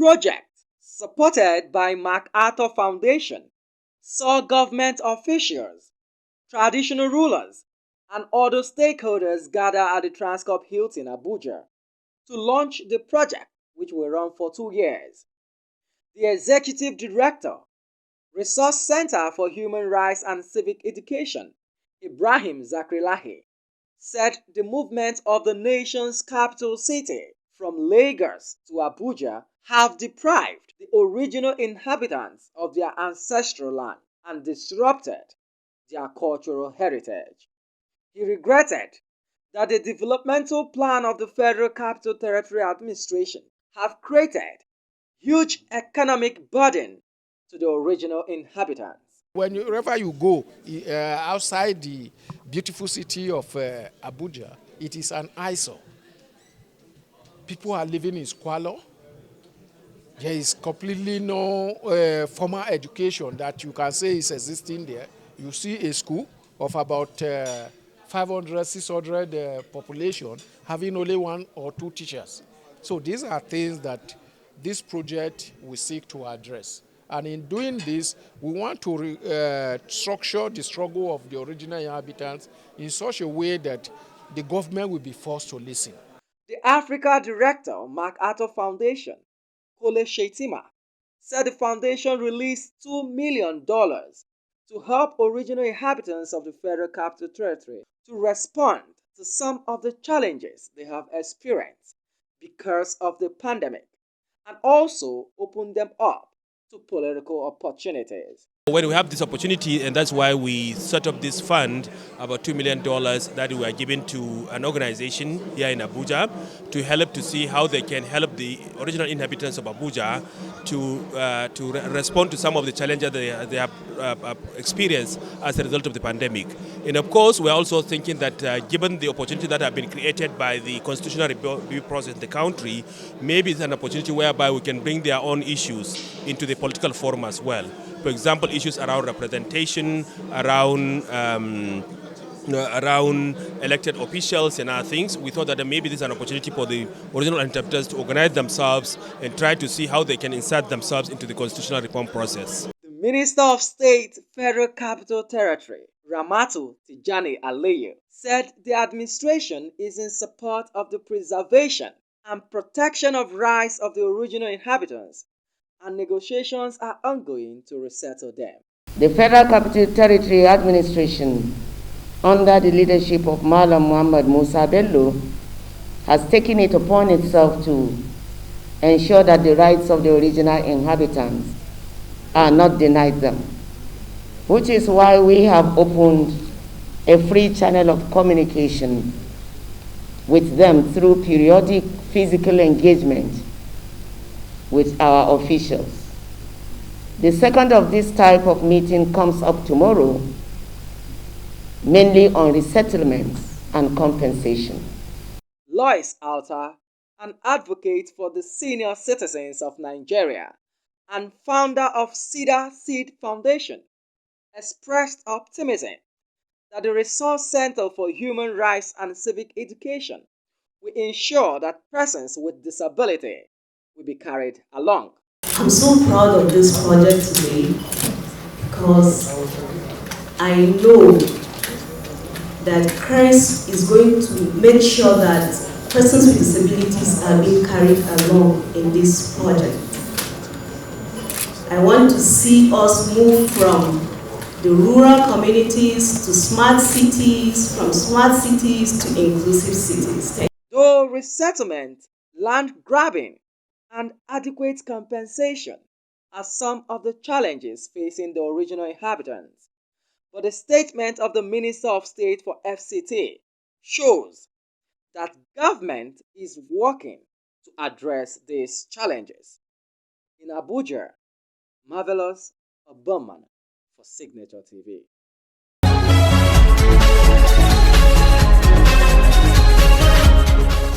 project, supported by MacArthur Foundation, saw government officials, traditional rulers, and other stakeholders gather at the Transcorp Hilton, Abuja, to launch the project, which will run for 2 years. The executive director, Resource Center for Human Rights and Civic Education, Ibrahim Zikrullahi, said the movement of the nation's capital city from Lagos to Abuja have deprived the original inhabitants of their ancestral land and disrupted their cultural heritage. He regretted that the developmental plan of the Federal Capital Territory Administration have created huge economic burden to the original inhabitants. Whenever you go outside the beautiful city of Abuja, it is an eyesore. People are living in squalor. There is completely no formal education that you can say is existing there. You see a school of about 500, 600 population having only 1 or 2 teachers. So these are things that this project will seek to address. And in doing this, we want to structure the struggle of the original inhabitants in such a way that the government will be forced to listen. The Africa director, MacArthur Foundation, Kole Shetima, said the foundation released $2 million to help original inhabitants of the Federal Capital Territory to respond to some of the challenges they have experienced because of the pandemic, and also open them up to political opportunities. When we have this opportunity, and that's why we set up this fund, about $2 million that we are giving to an organization here in Abuja to help to see how they can help the original inhabitants of Abuja to respond to some of the challenges they have experienced as a result of the pandemic. And of course, we're also thinking that given the opportunity that have been created by the constitutional review process in the country, maybe it's an opportunity whereby we can bring their own issues into the political forum as well. For example, issues around representation, around elected officials and other things. We thought that maybe this is an opportunity for the original inhabitants to organize themselves and try to see how they can insert themselves into the constitutional reform process. The Minister of State, Federal Capital Territory, Ramatu Tijani Aliyu, said the administration is in support of the preservation and protection of rights of the original inhabitants, and negotiations are ongoing to resettle them. The Federal Capital Territory Administration, under the leadership of Malam Muhammad Musa Bello, has taken it upon itself to ensure that the rights of the original inhabitants are not denied them, which is why we have opened a free channel of communication with them through periodic physical engagement with our officials. The second of this type of meeting comes up tomorrow, mainly on resettlements and compensation. Lois Alta, an advocate for the senior citizens of Nigeria and founder of Cedar Seed Foundation, expressed optimism that the Resource Center for Human Rights and Civic Education will ensure that persons with disability will be carried along. I'm so proud of this project today because I know that Christ is going to make sure that persons with disabilities are being carried along in this project. I want to see us move from the rural communities to smart cities, from smart cities to inclusive cities. Though resettlement, land grabbing, and adequate compensation are some of the challenges facing the original inhabitants, but the statement of the Minister of State for FCT shows that government is working to address these challenges. In Abuja, Marvelous Obama for Signature TV.